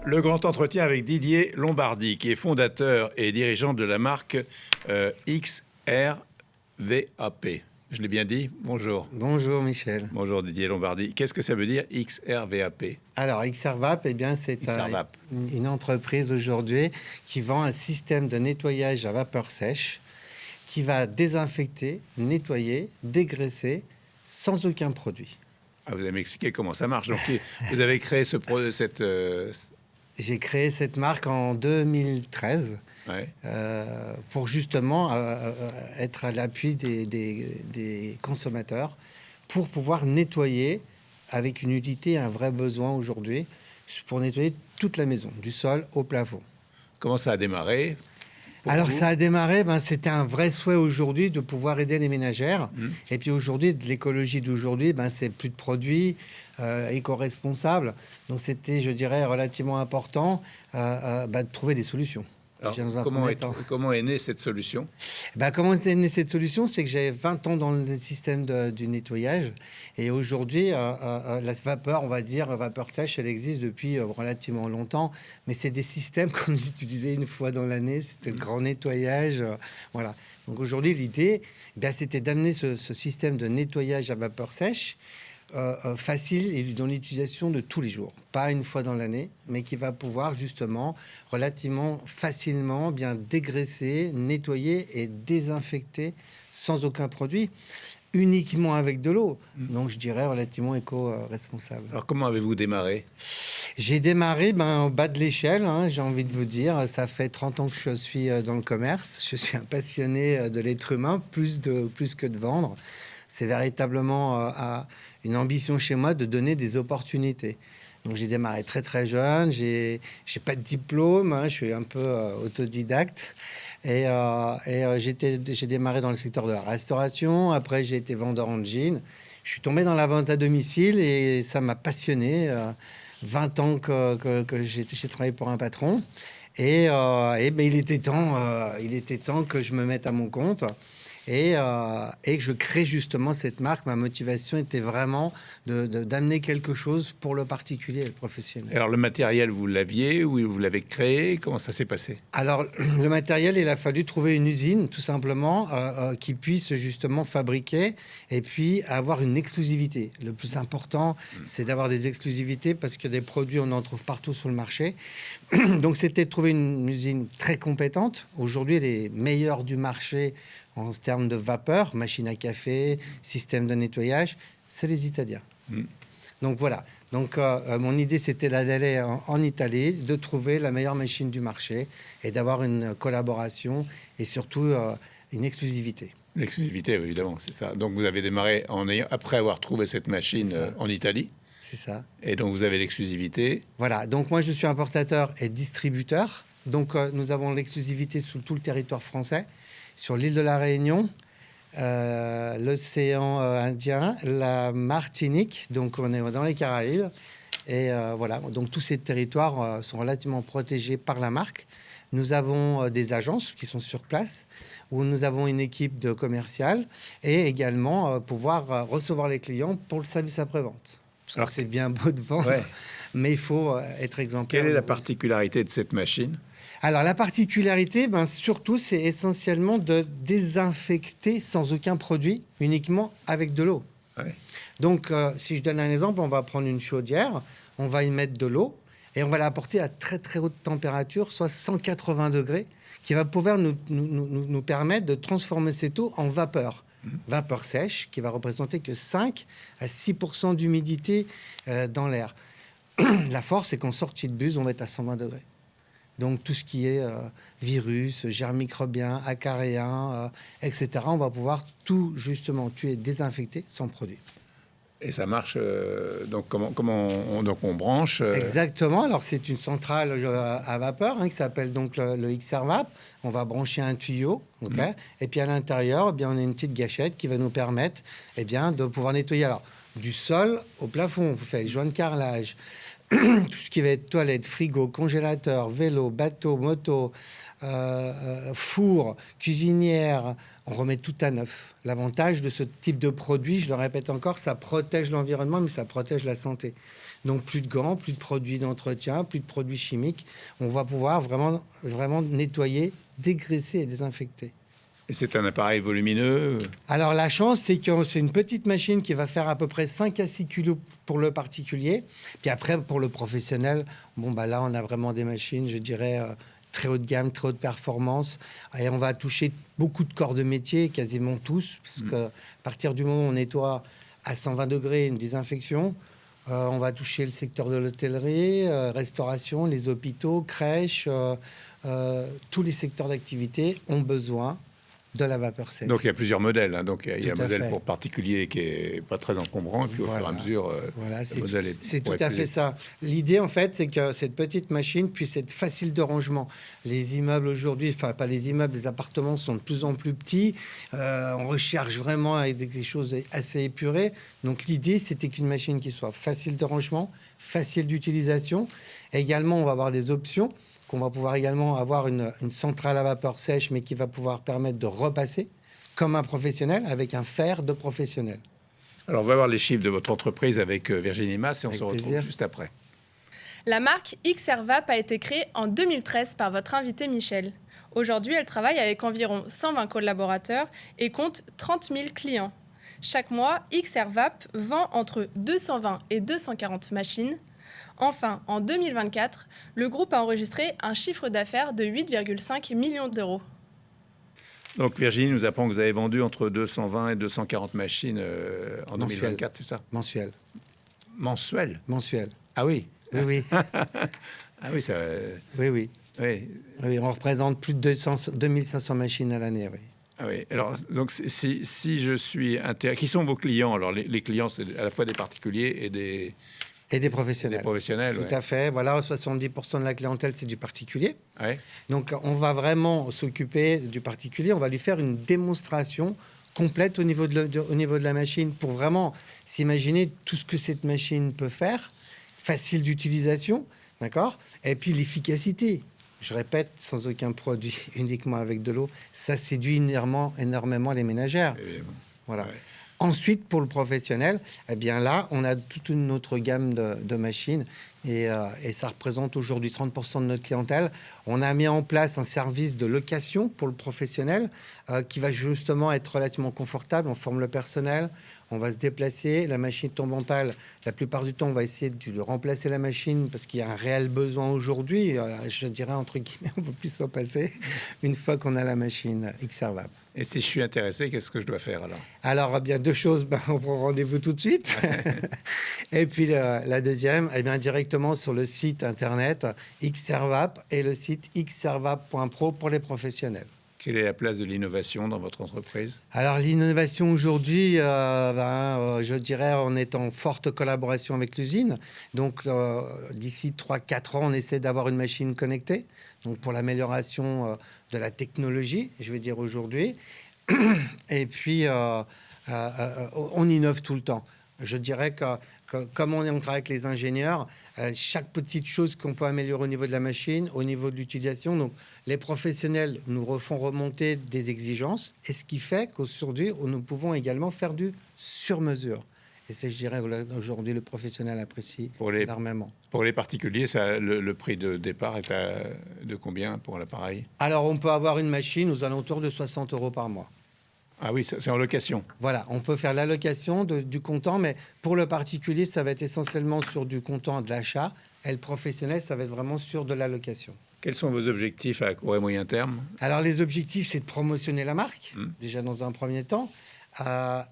Le grand entretien avec Didier Lombardi, qui est fondateur et dirigeant de la marque XRVAP. Je l'ai bien dit? Bonjour. Bonjour Michel. Bonjour Didier Lombardi. Qu'est-ce que ça veut dire XRVAP? Alors XRVAP, eh bien, c'est une entreprise aujourd'hui qui vend un système de nettoyage à vapeur sèche qui va désinfecter, nettoyer, dégraisser sans aucun produit. Ah, vous allez m'expliquer comment ça marche. Donc, vous avez créé J'ai créé cette marque en 2013 pour justement être à l'appui des consommateurs pour pouvoir nettoyer avec une utilité, un vrai besoin aujourd'hui, pour nettoyer toute la maison, du sol au plafond. Comment ça a démarré? Alors ça a démarré, c'était un vrai souhait aujourd'hui de pouvoir aider les ménagères. Et puis aujourd'hui, de l'écologie d'aujourd'hui, c'est plus de produits éco-responsables. Donc c'était, je dirais, relativement important de trouver des solutions. Alors, comment est née cette solution? Comment est née cette solution? C'est que j'avais 20 ans dans le système du nettoyage. Et aujourd'hui, la vapeur, on va dire, vapeur sèche, elle existe depuis relativement longtemps. Mais c'est des systèmes qu'on utilisait une fois dans l'année. C'était le grand nettoyage. Voilà. Donc aujourd'hui, l'idée, c'était d'amener ce système de nettoyage à vapeur sèche facile et dont l'utilisation de tous les jours, pas une fois dans l'année, mais qui va pouvoir justement relativement facilement bien dégraisser, nettoyer et désinfecter sans aucun produit, uniquement avec de l'eau. Donc je dirais relativement éco-responsable. Alors comment avez-vous démarré? J'ai démarré au bas de l'échelle, j'ai envie de vous dire. Ça fait 30 ans que je suis dans le commerce. Je suis un passionné de l'être humain, plus que de vendre. C'est véritablement une ambition chez moi de donner des opportunités. Donc j'ai démarré très très jeune, j'ai pas de diplôme, je suis un peu autodidacte. Et j'ai démarré dans le secteur de la restauration. Après j'ai été vendeur en jean. Je suis tombé dans la vente à domicile et ça m'a passionné. 20 ans que j'ai travaillé pour un patron. Et il était temps que je me mette à mon compte. Et que je crée justement cette marque. Ma motivation était vraiment d'amener quelque chose pour le particulier et le professionnel. Alors le matériel, vous l'aviez ou vous l'avez créé? Comment ça s'est passé? Alors le matériel, il a fallu trouver une usine tout simplement qui puisse justement fabriquer et puis avoir une exclusivité. Le plus important, c'est d'avoir des exclusivités parce que des produits, on en trouve partout sur le marché. Donc c'était de trouver une usine très compétente. Aujourd'hui, les meilleurs du marché en termes de vapeur, machine à café, système de nettoyage, c'est les Italiens. Donc voilà. Donc mon idée, c'était d'aller en Italie, de trouver la meilleure machine du marché et d'avoir une collaboration et surtout une exclusivité. L'exclusivité, évidemment, c'est ça. Donc vous avez démarré après avoir trouvé cette machine en Italie. C'est ça. Et donc vous avez l'exclusivité. Voilà. Donc moi, je suis importateur et distributeur. Donc nous avons l'exclusivité sur tout le territoire français. Sur l'île de la Réunion, l'océan Indien, la Martinique, donc on est dans les Caraïbes. Et voilà, donc tous ces territoires sont relativement protégés par la marque. Nous avons des agences qui sont sur place, où nous avons une équipe de commerciales et également pouvoir recevoir les clients pour le service après-vente. Alors c'est bien beau de vendre, mais il faut être exemplaire. Quelle est la particularité de cette machine? Alors, la particularité, surtout, c'est essentiellement de désinfecter sans aucun produit, uniquement avec de l'eau. Donc, si je donne un exemple, on va prendre une chaudière, on va y mettre de l'eau et on va la porter à très, très haute température, soit 180 degrés, qui va pouvoir nous permettre de transformer cette eau en vapeur. Vapeur sèche, qui va représenter que 5 à 6% d'humidité dans l'air. La force, c'est qu'en sortie de buse, on va être à 120 degrés. Donc tout ce qui est virus, germes microbiens, acariens, etc., on va pouvoir tout justement tuer, désinfecter sans produit. Et ça marche, donc comment on branche Exactement, alors c'est une centrale à vapeur qui s'appelle donc le XRVAP. On va brancher un tuyau, et puis à l'intérieur, on a une petite gâchette qui va nous permettre de pouvoir nettoyer alors, du sol au plafond. On fait le joint de carrelage, tout ce qui va être toilette, frigo, congélateur, vélo, bateau, moto, four, cuisinière, on remet tout à neuf. L'avantage de ce type de produit, je le répète encore, ça protège l'environnement, mais ça protège la santé. Donc plus de gants, plus de produits d'entretien, plus de produits chimiques. On va pouvoir vraiment nettoyer, dégraisser et désinfecter. Et c'est un appareil volumineux? Alors la chance, c'est que c'est une petite machine qui va faire à peu près 5 à 6 kilos pour le particulier. Puis après, pour le professionnel, là, on a vraiment des machines, je dirais, très haut de gamme, très haute performance. Et on va toucher beaucoup de corps de métier, quasiment tous, parce que à partir du moment où on nettoie à 120 degrés une désinfection, on va toucher le secteur de l'hôtellerie, restauration, les hôpitaux, crèches, tous les secteurs d'activité ont besoin de la vapeur sèche. Donc il y a plusieurs modèles. Donc il y a un modèle fait. pour particulier qui est pas très encombrant, et puis au fur et à mesure, c'est tout à fait ça. L'idée en fait, c'est que cette petite machine puisse être facile de rangement. Les immeubles aujourd'hui, enfin pas les immeubles, les appartements sont de plus en plus petits. On recherche vraiment avec des choses assez épurées. Donc l'idée, c'était qu'une machine qui soit facile de rangement, facile d'utilisation. Également, on va avoir des options. On va pouvoir également avoir une centrale à vapeur sèche, mais qui va pouvoir permettre de repasser comme un professionnel avec un fer de professionnel. Alors, on va voir les chiffres de votre entreprise avec Virginie Masse et on se retrouve juste après. La marque XRVAP a été créée en 2013 par votre invité Michel. Aujourd'hui, elle travaille avec environ 120 collaborateurs et compte 30 000 clients. Chaque mois, XRVAP vend entre 220 et 240 machines. Enfin, en 2024, le groupe a enregistré un chiffre d'affaires de 8,5 millions d'euros. Donc Virginie nous apprend que vous avez vendu entre 220 et 240 machines en 2024, c'est ça? Mensuel. Mensuel? Mensuel. Ah oui? Oui. Ah oui, ça... Oui. Oui. Oui, on représente plus de 2500 machines à l'année, oui. Ah oui. Alors, donc, si je suis intéressé... Qui sont vos clients? Alors, les clients, c'est à la fois des particuliers et des... Et des professionnels. Des professionnels, tout à fait. Voilà, 70% de la clientèle, c'est du particulier. Ouais. Donc, on va vraiment s'occuper du particulier. On va lui faire une démonstration complète au niveau de la machine pour vraiment s'imaginer tout ce que cette machine peut faire, facile d'utilisation, d'accord? Et puis l'efficacité. Je répète, sans aucun produit, uniquement avec de l'eau, ça séduit énormément les ménagères. Évidemment. Voilà. Ouais. Ensuite, pour le professionnel, eh bien là, on a toute une autre gamme de machines et ça représente aujourd'hui 30% de notre clientèle. On a mis en place un service de location pour le professionnel qui va justement être relativement confortable. On forme le personnel, on va se déplacer, la machine tombe en panne. La plupart du temps, on va essayer de remplacer la machine parce qu'il y a un réel besoin aujourd'hui. Je dirais, entre guillemets, on ne peut plus s'en passer une fois qu'on a la machine XRVAP. Et si je suis intéressé, qu'est-ce que je dois faire alors? Alors, bien, deux choses. On prend rendez-vous tout de suite. Et puis, la deuxième, directement sur le site internet XRVAP et le site xrvap.pro pour les professionnels. Quelle est la place de l'innovation dans votre entreprise? Alors, l'innovation aujourd'hui, je dirais, on est en forte collaboration avec l'usine. Donc, d'ici 3-4 ans, on essaie d'avoir une machine connectée. Donc, pour l'amélioration de la technologie, je vais dire aujourd'hui. Et puis, on innove tout le temps. Je dirais que comme on travaille avec les ingénieurs, chaque petite chose qu'on peut améliorer au niveau de la machine, au niveau de l'utilisation, donc les professionnels nous refont remonter des exigences, et ce qui fait qu'aujourd'hui, nous pouvons également faire du sur-mesure. Et c'est, je dirais, aujourd'hui, le professionnel apprécie énormément. Pour les particuliers, le prix de départ est de combien pour l'appareil? Alors, on peut avoir une machine aux alentours de 60 € par mois. Ah oui, c'est en location. Voilà, on peut faire l'allocation du comptant, mais pour le particulier, ça va être essentiellement sur du comptant de l'achat, et le professionnel, ça va être vraiment sur de l'allocation. Quels sont vos objectifs à court et moyen terme? Alors, les objectifs, c'est de promotionner la marque, déjà dans un premier temps,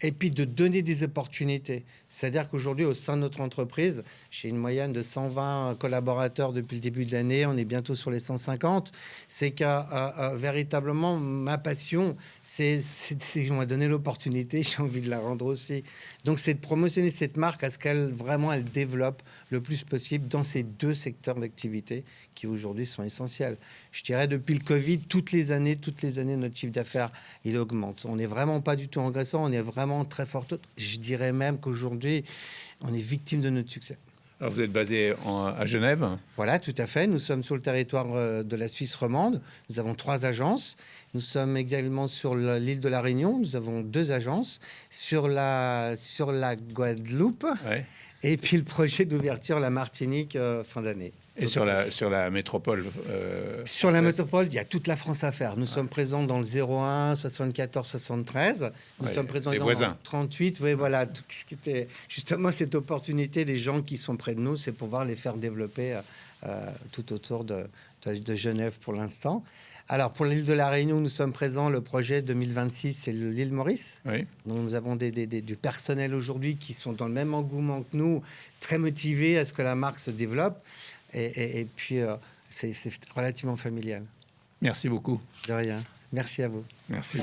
et puis de donner des opportunités. C'est-à-dire qu'aujourd'hui, au sein de notre entreprise, j'ai une moyenne de 120 collaborateurs depuis le début de l'année, on est bientôt sur les 150. C'est que véritablement, ma passion, c'est on m'a donné l'opportunité, j'ai envie de la rendre aussi. Donc, c'est de promotionner cette marque à ce qu'elle vraiment elle développe le plus possible dans ces deux secteurs d'activité qui aujourd'hui sont essentiels. Je dirais depuis le Covid, toutes les années, notre chiffre d'affaires, il augmente. On n'est vraiment pas du tout engraissant, on est vraiment très fort. Je dirais même qu'aujourd'hui, on est victime de notre succès. Alors, vous êtes basé à Genève. Voilà, tout à fait. Nous sommes sur le territoire de la Suisse romande. Nous avons 3 agences. Nous sommes également sur l'île de la Réunion. Nous avons 2 agences. Sur la Guadeloupe. Ouais. Et puis le projet d'ouverture la Martinique fin d'année. Et sur la métropole Sur la métropole, il y a toute la France à faire. Nous sommes présents dans le 01, 74, 73. Nous sommes présents les dans voisins. le 38. Oui, voilà. Tout ce qui était justement cette opportunité des gens qui sont près de nous, c'est pouvoir les faire développer tout autour de Genève pour l'instant. Alors, pour l'île de la Réunion, nous sommes présents. Le projet 2026, c'est l'île Maurice. Oui. Donc, nous avons du personnel aujourd'hui qui sont dans le même engouement que nous, très motivés à ce que la marque se développe. Et puis, c'est relativement familial. Merci beaucoup. De rien. Merci à vous. Merci.